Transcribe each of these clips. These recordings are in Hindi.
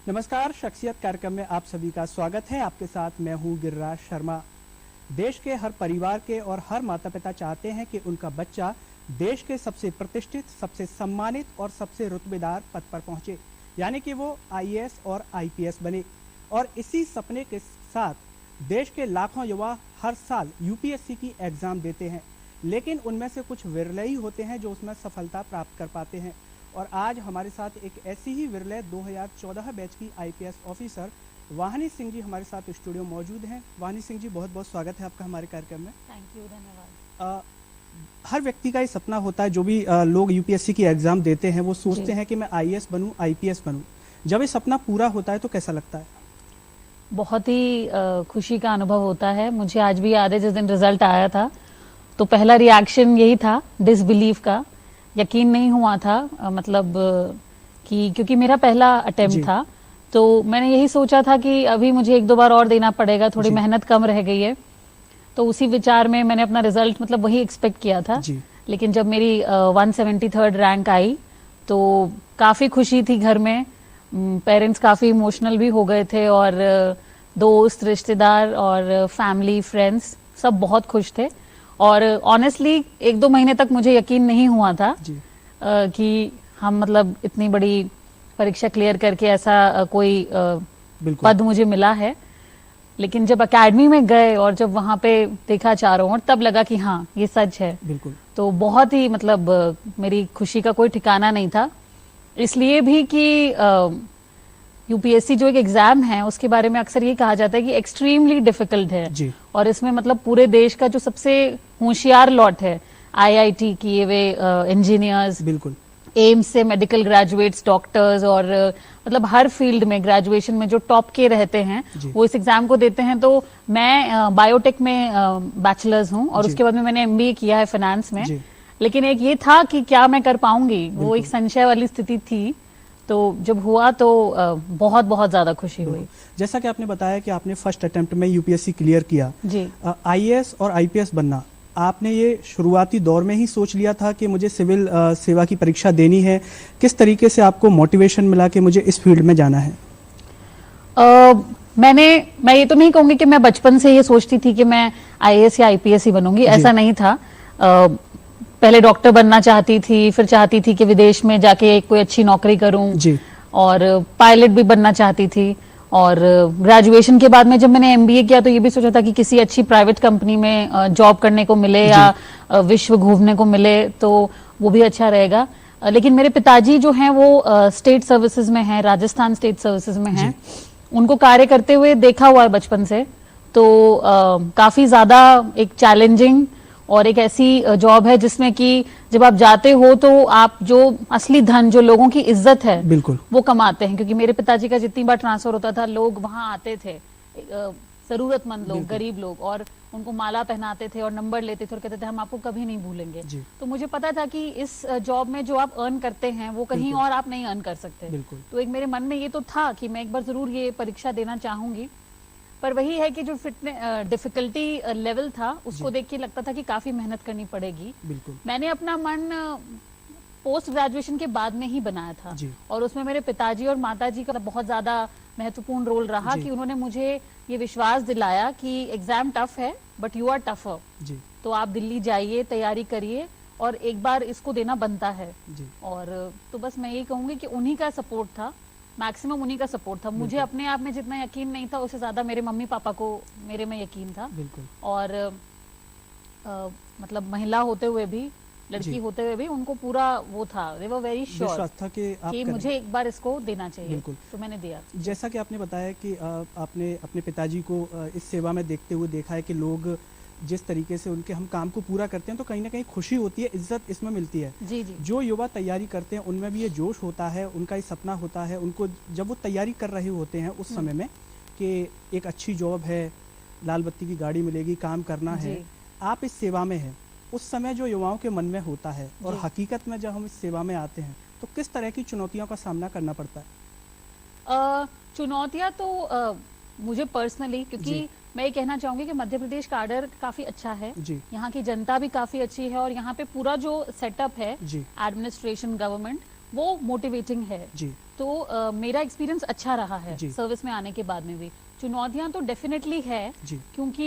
नमस्कार, शख्सियत कार्यक्रम में आप सभी का स्वागत है। आपके साथ मैं हूं गिरिराज शर्मा। देश के हर परिवार के और हर माता पिता चाहते हैं कि उनका बच्चा देश के सबसे प्रतिष्ठित, सबसे सम्मानित और सबसे रुतबेदार पद पर पहुंचे, यानी कि वो आईएएस और आईपीएस बने। और इसी सपने के साथ देश के लाखों युवा हर साल यूपीएससी की एग्जाम देते हैं, लेकिन उनमें से कुछ विरले ही होते हैं जो उसमें सफलता प्राप्त कर पाते हैं। और आज हमारे साथ एक ऐसी ही विरले 2014 बैच की आईपीएस ऑफिसर वाहिनी सिंह जी हमारे साथ स्टूडियो मौजूद हैं। वाहिनी सिंह जी, बहुत बहुत स्वागत है आपका हमारे कार्यक्रम में। थैंक यू, धन्यवाद। हर व्यक्ति का ये सपना होता है, जो भी लोग यूपीएससी की एग्जाम देते हैं वो सोचते हैं कि मैं आईएएस बनूं, आईपीएस बनूं। जब ये सपना पूरा होता है तो कैसा लगता है? बहुत ही खुशी का अनुभव होता है। मुझे आज भी याद है जिस दिन रिजल्ट आया था तो पहला रिएक्शन यही था, डिसबिलीफ का। यकीन नहीं हुआ था, मतलब कि क्योंकि मेरा पहला अटेम्प्ट था, तो मैंने यही सोचा था कि अभी मुझे एक दो बार और देना पड़ेगा, थोड़ी मेहनत कम रह गई है। तो उसी विचार में मैंने अपना रिजल्ट मतलब वही एक्सपेक्ट किया था। लेकिन जब मेरी 173rd रैंक आई तो काफी खुशी थी घर में। पेरेंट्स काफी इमोशनल भी हो गए थे और दोस्त, रिश्तेदार और फैमिली, फ्रेंड्स सब बहुत खुश थे। और ऑनेस्टली 1-2 महीने तक मुझे यकीन नहीं हुआ था कि हम मतलब इतनी बड़ी परीक्षा क्लियर करके ऐसा कोई पद मुझे मिला है। लेकिन जब एकेडमी में गए और जब वहां पे देखा चारों ओर, तब लगा कि हाँ ये सच है। बिल्कुल। तो बहुत ही मतलब मेरी खुशी का कोई ठिकाना नहीं था। इसलिए भी कि यूपीएससी जो एक एग्जाम है उसके बारे में अक्सर ये कहा जाता है कि एक्सट्रीमली डिफिकल्ट है जी। और इसमें मतलब पूरे देश का जो सबसे होशियार लॉट है, आईआईटी किए हुए इंजीनियर्स, बिल्कुल, एम्स से मेडिकल ग्रेजुएट्स, डॉक्टर्स और मतलब हर फील्ड में ग्रेजुएशन में जो टॉप के रहते हैं वो इस एग्जाम को देते हैं। तो मैं बायोटेक में बैचलर्स हूँ और उसके बाद में मैंने एमबीए किया है फाइनेंस में। लेकिन एक ये था कि क्या मैं कर पाऊंगी, वो एक संशय वाली स्थिति थी। तो जब हुआ तो बहुत बहुत ज्यादा खुशी हुई। जैसा कि आपने बताया कि आपने फर्स्ट अटेम्प्ट में यूपीएससी क्लियर किया जी। आईएएस और आईपीएस बनना आपने ये शुरुआती दौर में ही सोच लिया था कि मुझे सिविल सेवा की परीक्षा देनी है? किस तरीके से आपको मोटिवेशन मिला कि मुझे इस फील्ड में जाना है? मैं ये तो नहीं कहूंगी कि मैं बचपन से ये सोचती थी कि मैं आईएएस या आईपीएस ही बनूंगी, ऐसा नहीं था। पहले डॉक्टर बनना चाहती थी, फिर चाहती थी कि विदेश में जाके कोई अच्छी नौकरी करूं जी। और पायलट भी बनना चाहती थी। और ग्रेजुएशन के बाद में जब मैंने एमबीए किया तो ये भी सोचा था कि किसी अच्छी प्राइवेट कंपनी में जॉब करने को मिले या विश्व घूमने को मिले तो वो भी अच्छा रहेगा। लेकिन मेरे पिताजी जो हैं वो स्टेट सर्विसेज में हैं, राजस्थान स्टेट सर्विसेज में हैं। उनको कार्य करते हुए देखा हुआ है बचपन से। तो काफी ज्यादा एक चैलेंजिंग और एक ऐसी जॉब है जिसमें कि जब आप जाते हो तो आप जो असली धन, जो लोगों की इज्जत है, बिल्कुल, वो कमाते हैं। क्योंकि मेरे पिताजी का जितनी बार ट्रांसफर होता था, लोग वहां आते थे, जरूरतमंद लोग, गरीब लोग, और उनको माला पहनाते थे और नंबर लेते थे और कहते थे हम आपको कभी नहीं भूलेंगे। तो मुझे पता था कि इस जॉब में जो आप अर्न करते हैं वो कहीं और आप नहीं अर्न कर सकते। तो एक मेरे मन में ये तो था कि मैं एक बार जरूर ये परीक्षा देना चाहूंगी। पर वही है कि जो डिफिकल्टी लेवल था उसको देख के लगता था कि काफी मेहनत करनी पड़ेगी। मैंने अपना मन पोस्ट ग्रेजुएशन के बाद में ही बनाया था और उसमें मेरे पिताजी और माताजी का बहुत ज्यादा महत्वपूर्ण रोल रहा कि उन्होंने मुझे ये विश्वास दिलाया कि एग्जाम टफ है बट यू आर टफर, तो आप दिल्ली जाइए, तैयारी करिए और एक बार इसको देना बनता है। और तो बस मैं यही कहूंगी कि उन्हीं का सपोर्ट था, मैक्सिमम उन्हीं का सपोर्ट था। मुझे अपने आप में जितना यकीन नहीं था उससे ज्यादा मेरे मम्मी पापा को मेरे में यकीन था। और मतलब महिला होते हुए भी, लड़की होते हुए भी उनको पूरा वो था, they were very sure था कि मुझे एक बार इसको देना चाहिए। तो मैंने दिया। जैसा कि आपने बताया कि आपने अपने पिताजी को इस सेवा में देखते हुए देखा है कि लोग जिस तरीके से उनके हम काम को पूरा करते हैं तो कहीं ना कहीं खुशी होती है, इज्जत इसमें मिलती है। जी जी। जो युवा तैयारी करते हैं उनमें भी ये जोश होता है, उनका ये सपना होता है, उनको जब वो तैयारी कर रहे होते हैं उस समय में कि एक अच्छी जॉब है, लाल बत्ती की गाड़ी मिलेगी, काम करना है, आप इस सेवा में हैं, उस समय जो युवाओं के मन में होता है और हकीकत में जब हम इस सेवा में आते हैं तो किस तरह की चुनौतियों का सामना करना पड़ता है? चुनौतियां तो मुझे पर्सनली, क्योंकि मैं ये कहना चाहूंगी कि मध्य प्रदेश का आर्डर काफी अच्छा है, यहाँ की जनता भी काफी अच्छी है और यहाँ पे पूरा जो सेटअप है एडमिनिस्ट्रेशन, गवर्नमेंट, वो मोटिवेटिंग है। तो मेरा एक्सपीरियंस अच्छा रहा है जी। सर्विस में आने के बाद में भी। चुनौतियां तो डेफिनेटली है, जी। क्योंकि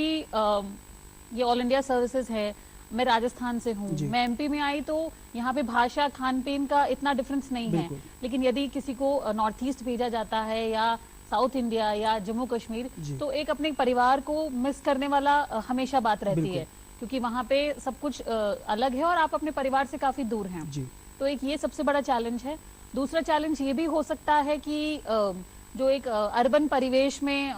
ये ऑल इंडिया सर्विसेज है, मैं राजस्थान से हूँ, जी। मैं एमपी में आई तो यहाँ पे भाषा खान पीन का इतना डिफरेंस नहीं है, बिल्कुल। लेकिन यदि किसी को नॉर्थ ईस्ट भेजा जाता है या साउथ इंडिया या जम्मू कश्मीर, जी। तो एक अपने परिवार को मिस करने वाला हमेशा बात रहती बिल्कुल। है, क्योंकि वहाँ पे सब कुछ अलग है और आप अपने परिवार से काफी दूर हैं। जी। तो एक ये सबसे बड़ा चैलेंज है। दूसरा चैलेंज ये भी हो सकता है कि जो एक अर्बन परिवेश में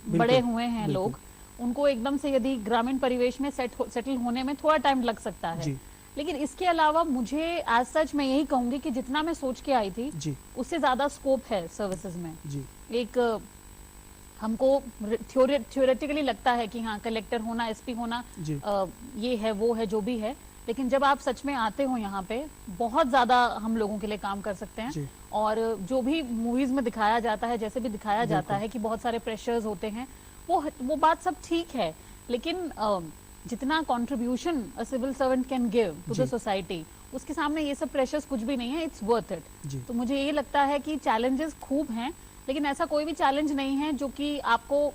बड़े हुए हैं बिल्कुल। लोग, उनको एकदम से यदि ग्रामीण परिवेश में सेटल होने में थोड़ा टाइम लग सकता है। जी। लेकिन इसके अलावा मुझे एज सच मैं यही कहूंगी कि जितना मैं सोच के आई थी जी। उससे ज्यादा स्कोप है सर्विसेज में। जी। एक हमको थ्योरेटिकली लगता है कि हाँ कलेक्टर होना, एसपी होना, जी। ये है वो है जो भी है, लेकिन जब आप सच में आते हो यहाँ पे बहुत ज्यादा हम लोगों के लिए काम कर सकते हैं। जी। और जो भी मूवीज में दिखाया जाता है, जैसे भी दिखाया जाता है कि बहुत सारे प्रेशर्स होते हैं, वो बात सब ठीक है, लेकिन जितना contribution a civil servant can give to the society, उसके सामने ये सब प्रेशर्स कुछ भी नहीं है। It's worth it. तो मुझे ये लगता है कि चैलेंजेस खूब हैं, लेकिन ऐसा कोई भी चैलेंज नहीं है जो कि आपको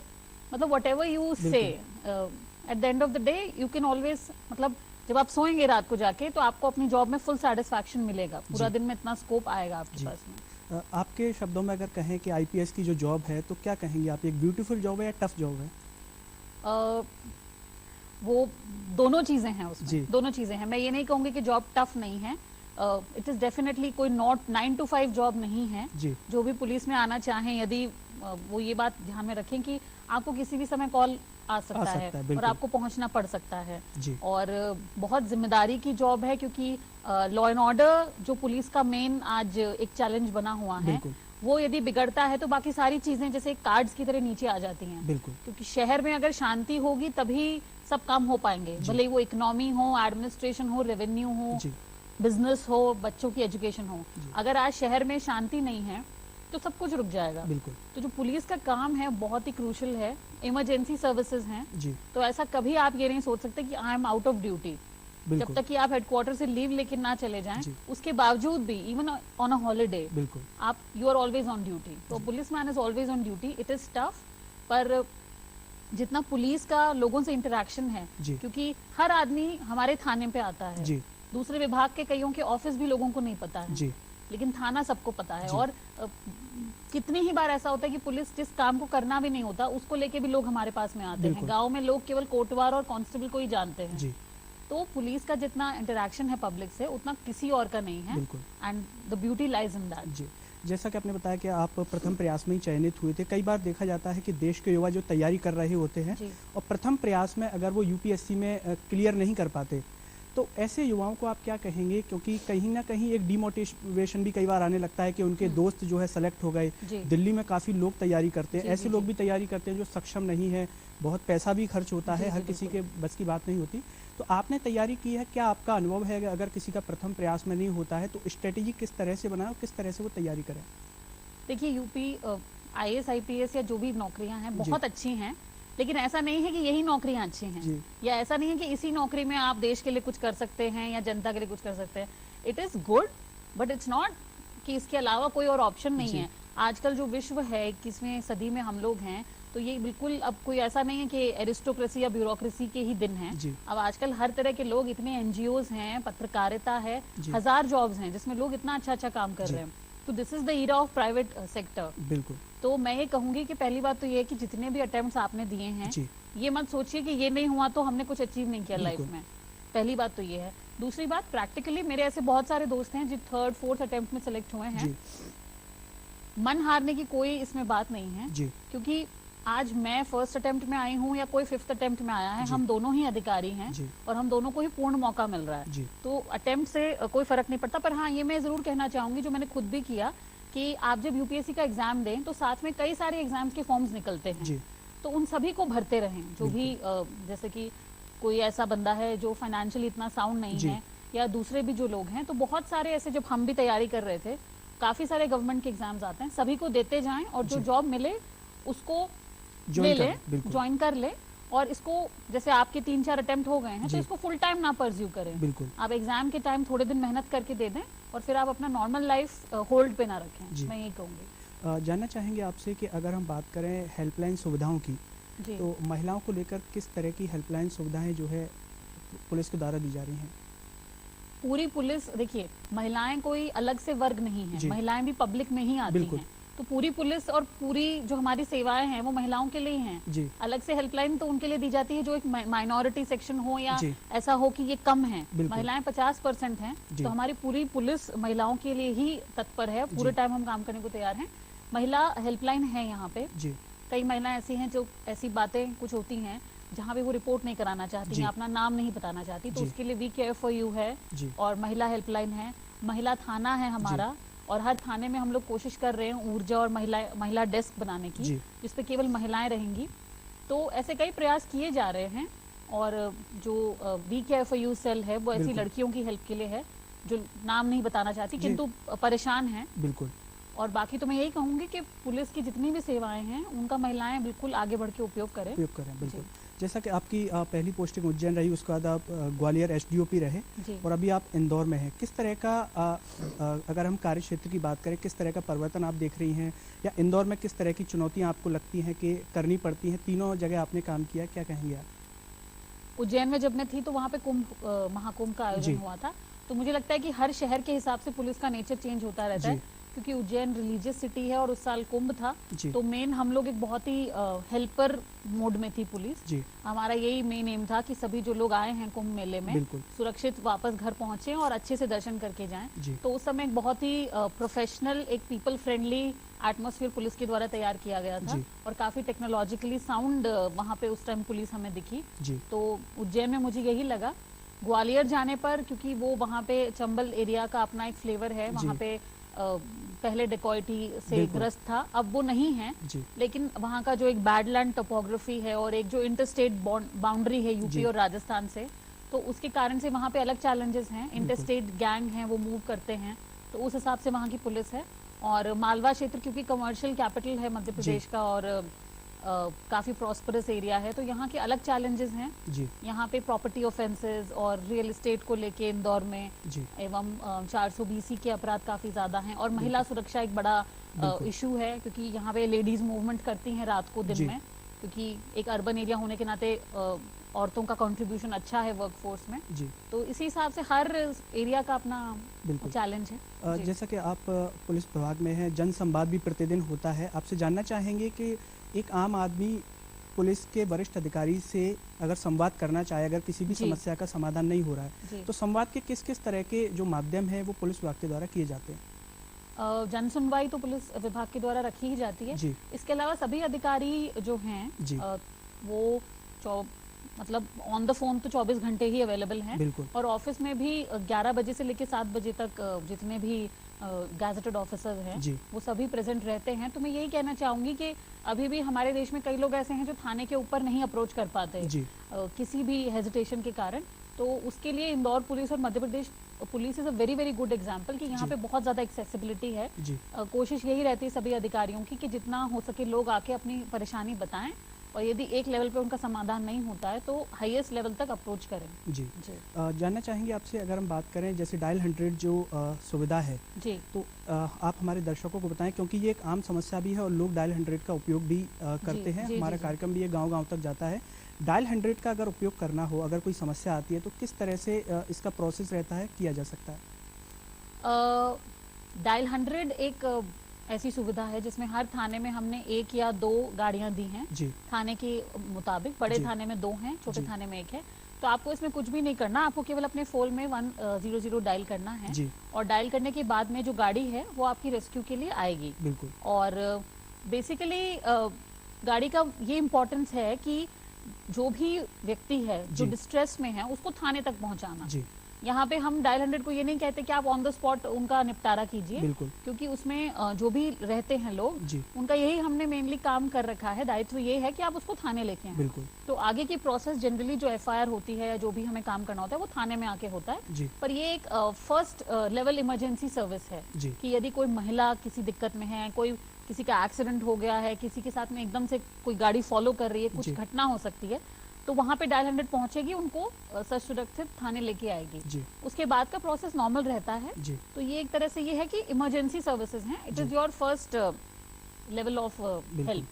मतलब व्हाटएवर यू से at the end of the day you can always, मतलब जब आप सोएंगे रात को जाके तो आपको अपनी जॉब में फुल सेटिस्फैक्शन मिलेगा, पूरा दिन में इतना स्कोप आएगा आपके पास में। आपके शब्दों में अगर कहें कि आईपीएस की जो जॉब है तो क्या कहेंगे आप, एक ब्यूटीफुल जॉब है या टफ जॉब है? वो दोनों चीजें हैं उसमें। जी। दोनों चीजें हैं। मैं ये नहीं कहूंगी कि जॉब टफ नहीं है। इट इज डेफिनेटली कोई नॉट 9 to 5 जॉब नहीं है। जी। जो भी पुलिस में आना चाहें, यदि वो ये बात ध्यान में रखें कि आपको किसी भी समय कॉल आ सकता है और आपको पहुंचना पड़ सकता है। जी। और बहुत जिम्मेदारी की जॉब है, क्योंकि लॉ एंड ऑर्डर जो पुलिस का मेन आज एक चैलेंज बना हुआ है, वो यदि बिगड़ता है तो बाकी सारी चीजें जैसे कार्ड्स की तरह नीचे आ जाती हैं। बिल्कुल। क्योंकि शहर में अगर शांति होगी तभी सब काम हो पाएंगे, भले वो इकोनॉमी हो, एडमिनिस्ट्रेशन हो, रेवेन्यू हो, बिजनेस हो, बच्चों की एजुकेशन हो। अगर आज शहर में शांति नहीं है तो सब कुछ रुक जाएगा। बिल्कुल। तो जो पुलिस का काम है बहुत ही क्रूशियल है। इमरजेंसी सर्विसेज हैं, जी। तो ऐसा कभी आप ये नहीं सोच सकते कि I am out of duty. जब तक कि आप हेडक्वार्टर से लीव लेके ना चले जाएं, उसके बावजूद भी इवन ऑन अ हॉलिडे बिल्कुल आप you are always on duty. तो police man is always on duty. It is tough, पर जितना पुलिस का लोगों से इंटरेक्शन है, क्योंकि हर आदमी हमारे थाने पे आता है, जी। दूसरे विभाग के कईयों के ऑफिस भी लोगों को नहीं पता है, जी। लेकिन थाना सबको पता है। और कितनी ही बार ऐसा होता है कि पुलिस जिस काम को करना भी नहीं होता उसको लेके भी लोग हमारे पास में आते हैं। गांव में लोग केवल कोटवार और कांस्टेबल को ही जानते हैं। जी। तो पुलिस का जितना इंटरेक्शन है पब्लिक से उतना किसी और का नहीं है। And the beauty lies in that. जी। जैसा कि आपने बताया कि आप प्रथम प्रयास में ही चयनित हुए थे, कई बार देखा जाता है कि देश के युवा जो तैयारी कर रहे होते हैं और प्रथम प्रयास में अगर वो यूपीएससी में क्लियर नहीं कर पाते, तो ऐसे युवाओं को आप क्या कहेंगे? क्योंकि कहीं ना कहीं एक डिमोटिवेशन भी कई बार आने लगता है कि उनके दोस्त जो है सेलेक्ट हो गए। दिल्ली में काफ़ी लोग तैयारी करते हैं, ऐसे लोग भी तैयारी करते हैं जो सक्षम नहीं है, बहुत पैसा भी खर्च होता है, हर किसी के बस की बात नहीं होती। तो आपने तैयारी की है, क्या आपका अनुभव है अगर किसी का प्रथम प्रयास में नहीं होता है तो स्ट्रेटेजी किस तरह से बनाए और किस तरह से वो तैयारी करें? देखिए, यूपी आईएएस आईपीएस या जो भी नौकरियां हैं बहुत अच्छी हैं, लेकिन ऐसा नहीं है कि यही नौकरियां अच्छी हैं, या ऐसा नहीं है कि इसी नौकरी में आप देश के लिए कुछ कर सकते हैं या जनता के लिए कुछ कर सकते हैं। It is good, but it's not कि इसके अलावा कोई और ऑप्शन नहीं है। आजकल जो विश्व है 21वीं सदी में हम लोग हैं, तो ये बिल्कुल अब कोई ऐसा नहीं है कि एरिस्टोक्रेसी या ब्यूरोक्रेसी के ही दिन हैं। अब आजकल हर तरह के लोग, इतने एनजीओज हैं, पत्रकारिता है, हजार जॉब्स हैं जिसमें लोग इतना अच्छा अच्छा काम कर रहे हैं। तो this is the era of private sector. बिल्कुल। तो मैं ये कहूंगी कि पहली बात तो ये है कि जितने भी अटेम्प्ट्स आपने दिए हैं, ये मत सोचिए कि ये नहीं हुआ तो हमने कुछ अचीव नहीं किया लाइफ में। पहली बात तो ये है। दूसरी बात, प्रैक्टिकली मेरे ऐसे बहुत सारे दोस्त हैं जो 3rd 4th अटेम्प्ट में सेलेक्ट हुए हैं। मन हारने की कोई इसमें बात नहीं है, क्योंकि आज मैं 1st अटेम्प्ट में आई हूँ या कोई 5th अटेम्प्ट में आया है, हम दोनों ही अधिकारी हैं और हम दोनों को ही पूर्ण मौका मिल रहा है। तो अटेम्प्ट से कोई फर्क नहीं पड़ता। पर हाँ, ये मैं जरूर कहना चाहूंगी, जो मैंने खुद भी किया, कि आप जब यूपीएससी का एग्जाम दें तो साथ में कई सारे एग्जाम्स के फॉर्म्स निकलते हैं, तो उन सभी को भरते रहें। जो भी जैसे कि कोई ऐसा बंदा है जो फाइनेंशियली इतना साउंड नहीं है, या दूसरे भी जो लोग हैं, तो बहुत सारे ऐसे, जब हम भी तैयारी कर रहे थे, काफी सारे गवर्नमेंट के एग्जाम्स आते हैं, सभी को देते जाएं और जो जॉब मिले उसको ले ले, ज्वाइन कर ले, और इसको जैसे आपके 3-4 अटेम्प्ट हो गए हैं तो इसको फुल टाइम ना परस्यू करें। बिल्कुल। आप एग्जाम के टाइम थोड़े दिन मेहनत करके दे दें और फिर आप अपना नॉर्मल लाइफ होल्ड पे ना रखें, मैं यही कहूँगी। जानना चाहेंगे आपसे कि अगर हम बात करें हेल्पलाइन सुविधाओं की, तो महिलाओं को लेकर किस तरह की हेल्पलाइन सुविधाएं जो है पुलिस के द्वारा दी जा रही हैं? पूरी पुलिस, देखिए महिलाएं कोई अलग से वर्ग नहीं है, महिलाएं भी पब्लिक में ही आती हैं, तो पूरी पुलिस और पूरी जो हमारी सेवाएं हैं वो महिलाओं के लिए हैं। अलग से हेल्पलाइन तो उनके लिए दी जाती है जो एक माइनॉरिटी सेक्शन हो या ऐसा हो कि ये कम है। महिलाएं 50% हैं, तो हमारी पूरी पुलिस महिलाओं के लिए ही तत्पर है, पूरे टाइम हम काम करने को तैयार हैं। महिला हेल्पलाइन है यहाँ पे। कई महिलाएं ऐसी हैं जो ऐसी बातें कुछ होती हैं जहाँ पे वो रिपोर्ट नहीं कराना चाहती हैं, अपना नाम नहीं बताना चाहती, तो उसके लिए वी केयर फॉर यू है और महिला हेल्पलाइन है। महिला थाना है हमारा, और हर थाने में हम लोग कोशिश कर रहे हैं ऊर्जा और महिला डेस्क बनाने की, जिसपे केवल महिलाएं रहेंगी। तो ऐसे कई प्रयास किए जा रहे हैं। और जो we care for you cell है वो ऐसी लड़कियों की हेल्प के लिए है जो नाम नहीं बताना चाहती किंतु परेशान है। बिल्कुल। और बाकी तो मैं यही कहूंगी कि पुलिस की जितनी भी सेवाएं हैं उनका महिलाएं बिल्कुल आगे बढ़ के उपयोग करें। बिल्कुल। जैसा कि आपकी पहली पोस्टिंग उज्जैन रही, उसके बाद आप ग्वालियर एसडीओपी रहे और अभी आप इंदौर में हैं। किस तरह का अगर हम कार्य क्षेत्र की बात करें, किस तरह का परिवर्तन आप देख रही हैं, या इंदौर में किस तरह की चुनौतियां आपको लगती हैं कि करनी पड़ती हैं? तीनों जगह आपने काम किया, क्या कहेंगे आप? उज्जैन में जब मैं थी तो वहाँ पे महाकुंभ का आयोजन हुआ था, तो मुझे लगता है कि हर शहर के हिसाब से पुलिस का नेचर चेंज होता रहता है, क्योंकि उज्जैन रिलीजियस सिटी है और उस साल कुंभ था, तो मेन हम लोग एक बहुत ही हेल्पर मोड में थी पुलिस। हमारा यही मेन एम था कि सभी जो लोग आए हैं कुंभ मेले में सुरक्षित वापस घर पहुंचे और अच्छे से दर्शन करके जाएं। तो उस समय एक बहुत ही प्रोफेशनल, एक पीपल फ्रेंडली एटमॉस्फेयर पुलिस के द्वारा तैयार किया गया था और काफी टेक्नोलॉजिकली साउंड वहाँ पे उस टाइम पुलिस हमें दिखी। तो उज्जैन में मुझे यही लगा। ग्वालियर जाने पर, क्योंकि वो वहाँ पे चंबल एरिया का अपना एक फ्लेवर है, वहाँ पे पहले डेकॉइटी से ग्रस्त था, अब वो नहीं है, लेकिन वहाँ का जो एक बैडलैंड टोपोग्राफी है और एक जो इंटरस्टेट बाउंड्री है यूपी और राजस्थान से, तो उसके कारण से वहाँ पे अलग चैलेंजेस हैं। इंटरस्टेट गैंग हैं, वो मूव करते हैं, तो उस हिसाब से वहाँ की पुलिस है। और मालवा क्षेत्र क्योंकि कमर्शियल कैपिटल है मध्य प्रदेश का और काफी प्रॉस्परस एरिया है, तो यहाँ के अलग चैलेंजेस हैं। यहाँ पे प्रॉपर्टी ऑफेंसेस और रियल एस्टेट को लेके इंदौर में एवं 400 BC के अपराध काफी ज्यादा हैं और महिला सुरक्षा एक बड़ा इशू है, क्योंकि यहाँ पे लेडीज मूवमेंट करती हैं रात को दिन में, क्योंकि एक अर्बन एरिया होने के नाते औरतों का कंट्रीब्यूशन अच्छा है वर्कफोर्स में। तो इसी हिसाब से हर एरिया का अपना चैलेंज है। जैसा कि आप पुलिस विभाग में हैं, जन संवाद भी प्रतिदिन होता है, आपसे जानना चाहेंगे कि एक आम आदमी पुलिस के वरिष्ठ अधिकारी से अगर संवाद करना चाहे, अगर किसी भी समस्या का समाधान नहीं हो रहा है, तो संवाद के किस किस तरह के जो माध्यम है वो पुलिस विभाग के द्वारा किए जाते हैं? जन सुनवाई तो पुलिस विभाग के द्वारा रखी ही जाती है। इसके अलावा सभी अधिकारी जो हैं वो मतलब ऑन द फोन तो 24 घंटे ही अवेलेबल हैं, और ऑफिस में भी 11 बजे से लेकर 7 बजे तक जितने भी गैजेटेड ऑफिसर्स हैं वो सभी प्रेजेंट रहते हैं। तो मैं यही कहना चाहूंगी कि अभी भी हमारे देश में कई लोग ऐसे हैं जो थाने के ऊपर नहीं अप्रोच कर पाते किसी भी हेजिटेशन के कारण। तो उसके लिए इंदौर पुलिस और Madhya Pradesh police is a very very good example कि यहाँ पे बहुत ज्यादा एक्सेसिबिलिटी है। कोशिश यही रहती है सभी अधिकारियों की कि जितना हो सके लोग आके अपनी परेशानी बताएं, और यदि एक लेवल पे उनका समाधान नहीं होता है तो हाईएस्ट लेवल तक अप्रोच करें। जानना चाहेंगे आपसे, अगर हम बात करें जैसे डायल 100 जो सुविधा है, तो आप हमारे दर्शकों को बताएं, क्योंकि ये एक आम समस्या भी है और लोग डायल 100 का उपयोग भी करते हैं। हमारा कार्यक्रम भी ये गाँव-गाँव तक जाता है। डायल 100 का अगर उपयोग करना हो, अगर कोई समस्या आती है, तो किस तरह से इसका प्रोसेस रहता है, किया जा सकता है? डायल 100 एक ऐसी सुविधा है जिसमें हर थाने में हमने 1 या 2 गाड़ियां दी हैं थाने के मुताबिक। बड़े थाने में 2 हैं, छोटे थाने में 1 है। तो आपको इसमें कुछ भी नहीं करना, आपको केवल अपने फोन में 100 डायल करना है, और डायल करने के बाद में जो गाड़ी है वो आपकी रेस्क्यू के लिए आएगी। और बेसिकली गाड़ी का ये इम्पोर्टेंस है कि जो भी व्यक्ति है जो डिस्ट्रेस में है उसको थाने तक पहुंचाना। यहाँ पे हम डायल 100 को ये नहीं कहते कि आप ऑन द स्पॉट उनका निपटारा कीजिए, क्योंकि उसमें जो भी रहते हैं लोग उनका यही हमने मेनली काम कर रखा है, दायित्व ये है कि आप उसको थाने लेके आए। तो आगे की प्रोसेस जनरली जो FIR होती है या जो भी हमें काम करना होता है वो थाने में आके होता है। पर ये एक फर्स्ट लेवल इमरजेंसी सर्विस है कि यदि कोई महिला किसी दिक्कत में है, कोई किसी का एक्सीडेंट हो गया है, किसी के साथ में एकदम से कोई गाड़ी फॉलो कर रही है, कुछ घटना हो सकती है, तो वहां पे डायल 100 पहुंचेगी, उनको सशुरक्षित थाने लेके आएगी जी। उसके बाद का प्रोसेस नॉर्मल रहता है जी। तो ये एक तरह से ये है कि इमरजेंसी सर्विसेज हैं, it is your first level of help.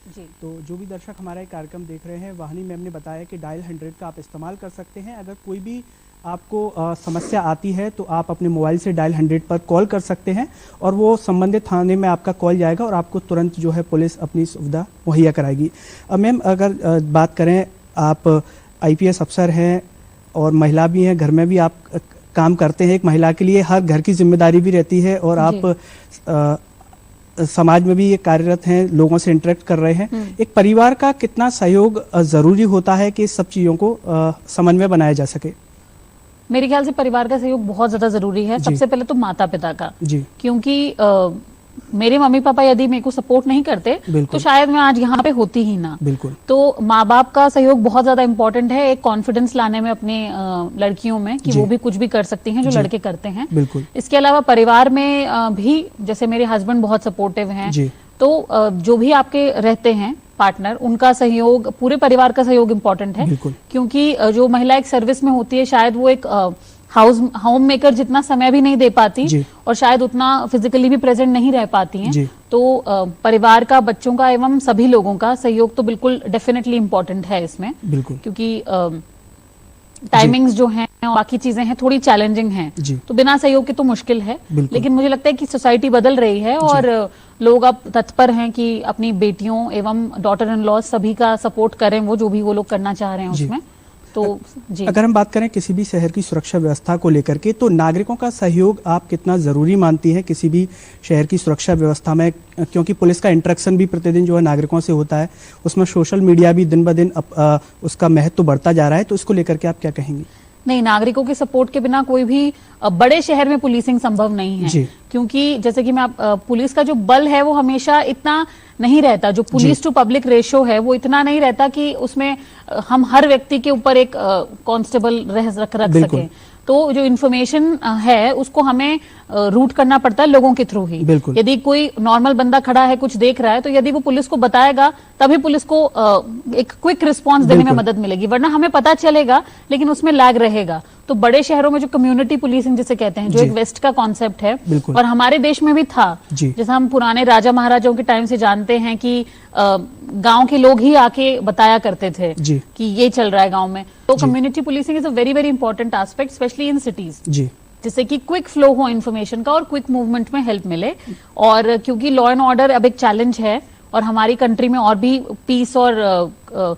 जी। तो जो भी दर्शक हमारा ये कार्यक्रम देख रहे हैं, वाहिनी मैम ने बताया कि डायल 100 का आप इस्तेमाल कर सकते हैं। अगर कोई भी आपको समस्या आती है तो आप अपने मोबाइल से डायल 100 पर कॉल कर सकते हैं और वो संबंधित थाने में आपका कॉल जाएगा और आपको तुरंत जो है पुलिस अपनी सुविधा मुहैया कराएगी। मैम अगर बात करें, आप IPS अफसर हैं और महिला भी हैं, घर में भी आप काम करते हैं। एक महिला के लिए हर घर की जिम्मेदारी भी रहती है और आप समाज में भी ये कार्यरत हैं, लोगों से इंटरेक्ट कर रहे हैं। एक परिवार का कितना सहयोग जरूरी होता है कि इस सब चीजों को समन्वय बनाया जा सके? मेरे ख्याल से परिवार का सहयोग बहुत ज्यादा जरूरी है। सबसे पहले तो माता पिता का, जी। क्योंकि मेरे मम्मी पापा यदि मेरे को सपोर्ट नहीं करते तो शायद मैं आज यहाँ पे होती ही ना। बिल्कुल। तो माँ बाप का सहयोग बहुत ज्यादा इंपॉर्टेंट है, एक कॉन्फिडेंस लाने में अपने लड़कियों में कि वो भी कुछ भी कर सकती हैं जो लड़के करते हैं। बिल्कुल। इसके अलावा परिवार में भी, जैसे मेरे हस्बैंड बहुत सपोर्टिव हैं, तो जो भी आपके रहते हैं पार्टनर, उनका सहयोग, पूरे परिवार का सहयोग इम्पोर्टेंट है। क्योंकि जो महिला एक सर्विस में होती है, शायद वो एक होम मेकर जितना समय भी नहीं दे पाती और शायद उतना फिजिकली भी प्रेजेंट नहीं रह पाती हैं। तो परिवार का, बच्चों का एवं सभी लोगों का सहयोग तो बिल्कुल डेफिनेटली इम्पोर्टेंट है इसमें। क्योंकि टाइमिंग्स जो हैं और बाकी चीजें हैं थोड़ी चैलेंजिंग हैं, तो बिना सहयोग के तो मुश्किल है। लेकिन मुझे लगता है कि सोसाइटी बदल रही है और लोग अब तत्पर हैं कि अपनी बेटियों एवं डॉटर इन लॉ सभी का सपोर्ट करें, वो जो भी वो लोग करना चाह रहे हैं उसमें। तो जी, अगर हम बात करें किसी भी शहर की सुरक्षा व्यवस्था को लेकर के, तो नागरिकों का सहयोग आप कितना जरूरी मानती हैं किसी भी शहर की सुरक्षा व्यवस्था में? क्योंकि पुलिस का इंटरेक्शन भी प्रतिदिन जो है नागरिकों से होता है, उसमें सोशल मीडिया भी दिन ब दिन उसका महत्व बढ़ता जा रहा है, तो इसको लेकर के आप क्या कहेंगी? नहीं, नागरिकों के सपोर्ट के बिना कोई भी बड़े शहर में पुलिसिंग संभव नहीं है। क्योंकि जैसे कि मैं पुलिस का जो बल है वो हमेशा इतना नहीं रहता, जो पुलिस टू पब्लिक रेशो है वो इतना नहीं रहता कि उसमें हम हर व्यक्ति के ऊपर एक कांस्टेबल रख सके। तो जो इन्फॉर्मेशन है उसको हमें रूट करना पड़ता है लोगों के थ्रू ही। यदि कोई नॉर्मल बंदा खड़ा है, कुछ देख रहा है, तो यदि वो पुलिस को बताएगा तभी पुलिस को एक क्विक रिस्पांस देने में मदद मिलेगी, वरना हमें पता चलेगा लेकिन उसमें लैग रहेगा। तो बड़े शहरों में जो कम्युनिटी पुलिसिंग जिसे कहते हैं, जो एक वेस्ट का कॉन्सेप्ट है और हमारे देश में भी था, जैसे हम पुराने राजा महाराजाओं के टाइम से जानते हैं कि गांव के लोग ही आके बताया करते थे कि ये चल रहा है गांव में। तो community policing is a very very important aspect, specially in cities, जिससे कि क्विक फ्लो हो इन्फॉर्मेशन का और क्विक मूवमेंट में हेल्प मिले। और क्योंकि लॉ एंड ऑर्डर अब एक चैलेंज है और हमारी कंट्री में और भी पीस और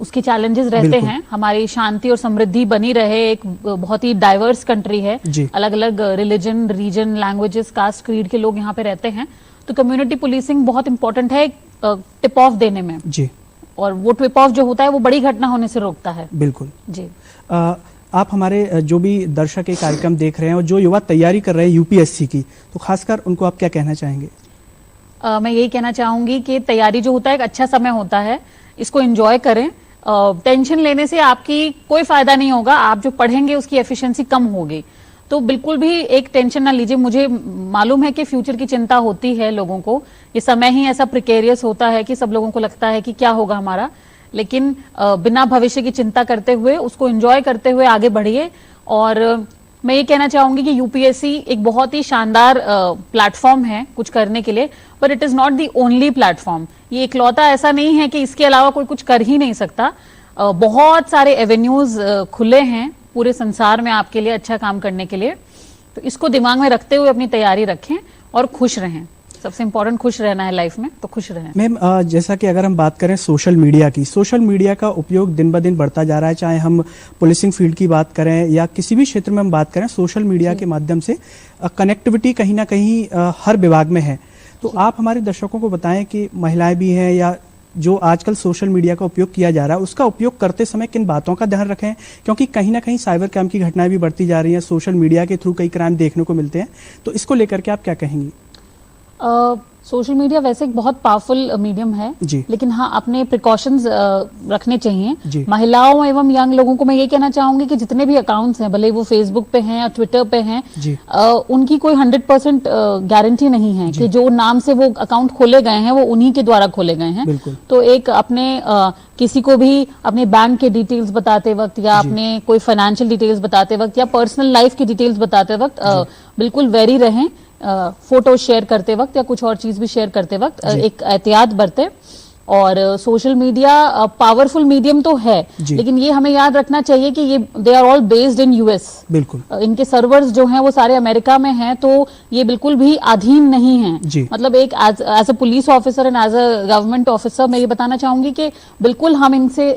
उसके चैलेंजेस रहते हैं, हमारी शांति और समृद्धि बनी रहे। एक बहुत ही डाइवर्स कंट्री है, अलग अलग religion, region, languages, caste, creed के लोग यहाँ पे रहते हैं। तो कम्युनिटी पुलिसिंग बहुत इंपॉर्टेंट है टिप ऑफ देने में जी। और वो टिप ऑफ जो होता है वो बड़ी घटना होने से रोकता है। बिल्कुल जी। आप हमारे जो भी दर्शक ये कार्यक्रम देख रहे हैं और जो युवा तैयारी कर रहे हैं UPSC की, तो खासकर उनको आप क्या कहना चाहेंगे? मैं यही कहना चाहूंगी कि तैयारी जो होता है एक अच्छा समय होता है, इसको एंजॉय करें। टेंशन लेने से आपकी कोई फायदा नहीं होगा, आप जो पढ़ेंगे उसकी एफिशिएंसी कम होगी। तो बिल्कुल भी एक टेंशन ना लीजिए। मुझे मालूम है कि फ्यूचर की चिंता होती है लोगों को, ये समय ही ऐसा प्रिकेरियस होता है कि सब लोगों को लगता है कि क्या होगा हमारा, लेकिन बिना भविष्य की चिंता करते हुए उसको एंजॉय करते हुए आगे बढ़िए। और मैं ये कहना चाहूंगी कि UPSC एक बहुत ही शानदार प्लेटफॉर्म है कुछ करने के लिए, पर it is not the only platform. ये इकलौता ऐसा नहीं है कि इसके अलावा कोई कुछ कर ही नहीं सकता। बहुत सारे एवेन्यूज खुले हैं पूरे संसार में आपके लिए अच्छा काम करने के लिए। तो इसको दिमाग में रखते हुए अपनी तैयारी रखें और खुश रहें। सबसे इंपॉर्टेंट खुश रहना है लाइफ में, तो खुश रहें। मैम जैसा कि अगर हम बात करें सोशल मीडिया की, सोशल मीडिया का उपयोग दिन ब दिन बढ़ता जा रहा है, चाहे हम पुलिसिंग फील्ड की बात करें या किसी भी क्षेत्र में हम बात करें, सोशल मीडिया के माध्यम से कनेक्टिविटी कहीं ना कहीं हर विभाग में है। तो आप हमारे दर्शकों को बताएं कि महिलाएं भी हैं या जो आजकल सोशल मीडिया का उपयोग किया जा रहा है, उसका उपयोग करते समय किन बातों का ध्यान रखें? क्योंकि कहीं ना कहीं साइबर क्राइम की घटनाएं भी बढ़ती जा रही हैं, सोशल मीडिया के थ्रू कई क्राइम देखने को मिलते हैं, तो इसको लेकर के आप क्या कहेंगी? सोशल मीडिया वैसे एक बहुत पावरफुल मीडियम है जी। लेकिन हाँ अपने प्रिकॉशंस रखने जी। चाहिए। महिलाओं एवं यंग लोगों को मैं ये कहना चाहूंगी कि जितने भी अकाउंट्स हैं, भले वो फेसबुक पे हैं या ट्विटर पे हैं, उनकी कोई 100% गारंटी नहीं है कि जो नाम से वो अकाउंट खोले गए हैं वो उन्हीं के द्वारा खोले गए हैं। तो एक अपने किसी को भी अपने बैंक के डिटेल्स बताते वक्त या अपने कोई फाइनेंशियल डिटेल्स बताते वक्त या पर्सनल लाइफ की डिटेल्स बताते वक्त बिल्कुल वेरी रहें। फोटो शेयर करते वक्त या कुछ और चीज भी शेयर करते वक्त एक एहतियात बरते। और सोशल मीडिया पावरफुल मीडियम तो है लेकिन ये हमें याद रखना चाहिए कि ये they are all based in US. बिल्कुल इनके सर्वर्स जो हैं वो सारे अमेरिका में हैं, तो ये बिल्कुल भी अधीन नहीं है। मतलब एक as a police officer and as a government officer मैं ये बताना चाहूंगी कि बिल्कुल हम इनसे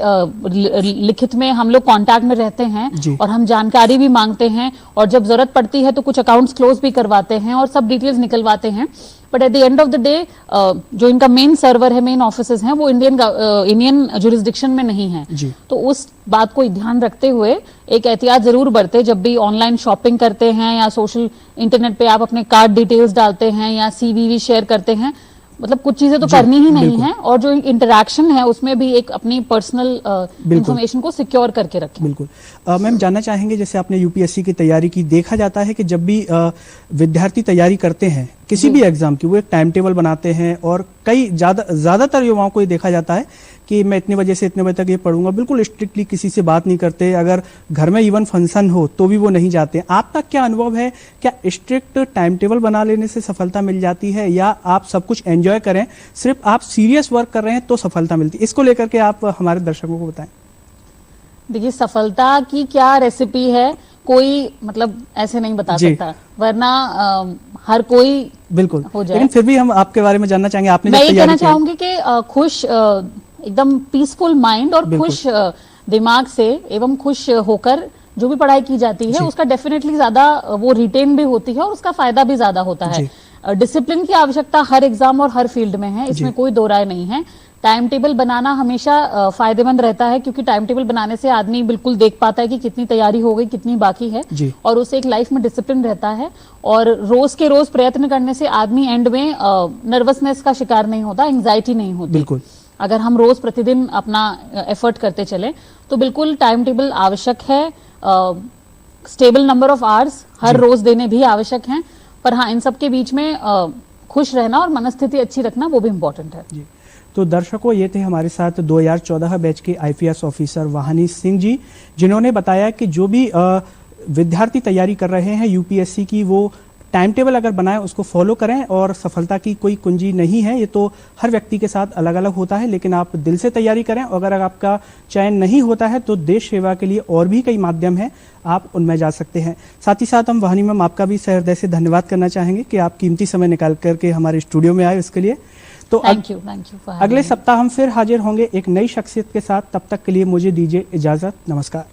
लिखित में हम लोग कांटेक्ट में रहते हैं और हम जानकारी भी मांगते हैं और जब जरूरत पड़ती है तो कुछ अकाउंट्स क्लोज भी करवाते हैं और सब डिटेल्स निकलवाते हैं। But at the end of the day जो इनका मेन सर्वर है, मेन ऑफिसेज हैं, वो इंडियन जुरिस्डिक्शन में नहीं है। तो उस बात को ध्यान रखते हुए एक एहतियात जरूर बरते जब भी ऑनलाइन शॉपिंग करते हैं या सोशल इंटरनेट पे आप अपने कार्ड डिटेल्स डालते हैं या सीवीवी शेयर करते हैं। मतलब कुछ चीजें तो करनी ही नहीं है और जो इंटरैक्शन है उसमें भी एक अपनी पर्सनल इंफॉर्मेशन को सिक्योर करके रखें। बिल्कुल। मैम जानना चाहेंगे, जैसे आपने यूपीएससी की तैयारी की, देखा जाता है कि जब भी विद्यार्थी तैयारी करते हैं किसी भी एग्जाम की, वो एक टाइम टेबल बनाते हैं और कई ज्यादातर युवाओं को ये देखा जाता है कि मैं इतने बजे से इतने बजे तक ये पढ़ूंगा, बिल्कुल स्ट्रिक्टली किसी से बात नहीं करते। अगर घर में इवन फंक्शन हो तो भी वो नहीं जाते। आपका क्या अनुभव है, क्या स्ट्रिक्ट टाइम टेबल बना लेने से सफलता मिल जाती है या आप सब कुछ एंजॉय करें, सिर्फ आप सीरियस वर्क कर रहे हैं तो सफलता मिलती है? इसको लेकर के आप हमारे दर्शकों को बताएं। देखिए, सफलता की क्या रेसिपी है कोई मतलब ऐसे नहीं बता सकता, वरना हर कोई बिल्कुल हो जाए। लेकिन फिर भी हम आपके बारे में जानना चाहेंगे, आपने मैं ये कहना चाहूंगी कि खुश एकदम पीसफुल माइंड और खुश दिमाग से एवं खुश होकर जो भी पढ़ाई की जाती है उसका डेफिनेटली ज्यादा वो रिटेन भी होती है और उसका फायदा भी ज्यादा होता है। डिसिप्लिन की आवश्यकता हर एग्जाम और हर फील्ड में है, इसमें कोई दो राय नहीं है। टाइम टेबल बनाना हमेशा फायदेमंद रहता है क्योंकि टाइम टेबल बनाने से आदमी बिल्कुल देख पाता है कि कितनी तैयारी हो गई, कितनी बाकी है और उससे एक लाइफ में डिसिप्लिन रहता है। और रोज के रोज प्रयत्न करने से आदमी एंड में नर्वसनेस का शिकार नहीं होता, एंग्जाइटी नहीं होती। बिल्कुल। अगर हम रोज प्रतिदिन अपना एफर्ट करते चले तो बिल्कुल टाइम टेबल आवश्यक है। स्टेबल नंबर ऑफ आवर्स हर रोज देने भी आवश्यक हैं, पर हाँ इन सब के बीच में खुश रहना और मनस्थिति अच्छी रखना वो भी इम्पोर्टेंट है। जी। तो दर्शकों, ये थे हमारे साथ 2014 बैच के आईपीएस ऑफिसर वाहनी सिंह जी, जिन्होंने बताया कि जो भी विद्यार्थी तैयारी कर रहे हैं यूपीएससी की, वो टाइम टेबल अगर बनाएं उसको फॉलो करें और सफलता की कोई कुंजी नहीं है। ये तो हर व्यक्ति के साथ अलग अलग होता है, लेकिन आप दिल से तैयारी करें। अगर आपका चयन नहीं होता है तो देश सेवा के लिए और भी कई माध्यम हैं, आप उनमें जा सकते हैं। साथ ही साथ हम वाहनी मैम आपका भी सहृदय से धन्यवाद करना चाहेंगे कि आप कीमती समय निकाल करके हमारे स्टूडियो में आए, उसके लिए। तो थैंक यू अगले सप्ताह हम फिर हाजिर होंगे एक नई शख्सियत के साथ। तब तक के लिए मुझे दीजिए इजाजत। नमस्कार।